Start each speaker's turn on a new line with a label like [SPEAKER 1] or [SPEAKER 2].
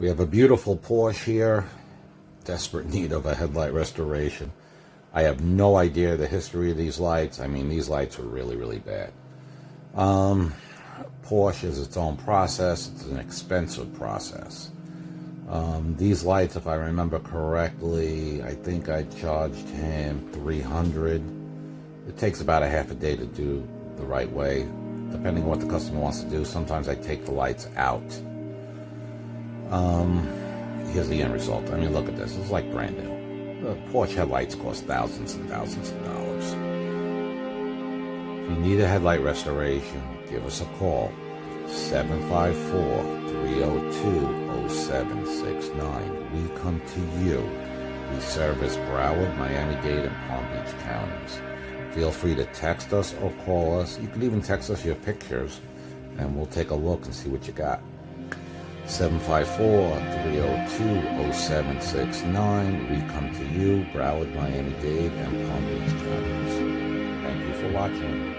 [SPEAKER 1] We have a beautiful Porsche here, desperate need of a headlight restoration. I have no idea the history of these lights. I mean, these lights were really, really bad. Porsche is its own process. It's an expensive process. These lights, if I remember correctly, I think I charged him $300. It takes about a half a day to do the right way, depending on what the customer wants to do. Sometimes I take the lights out. Here's the end result. I mean, look at this. It's like brand new. The Porsche headlights cost thousands and thousands of dollars. If you need a headlight restoration, give us a call. 754-302-0769. We come to you. We service Broward, Miami-Dade, and Palm Beach counties. Feel free to text us or call us. You can even text us your pictures, and we'll take a look and see what you got. 754-302-0769. We come to you, Broward, Miami-Dade, and Palm Beach counties. Thank you for watching.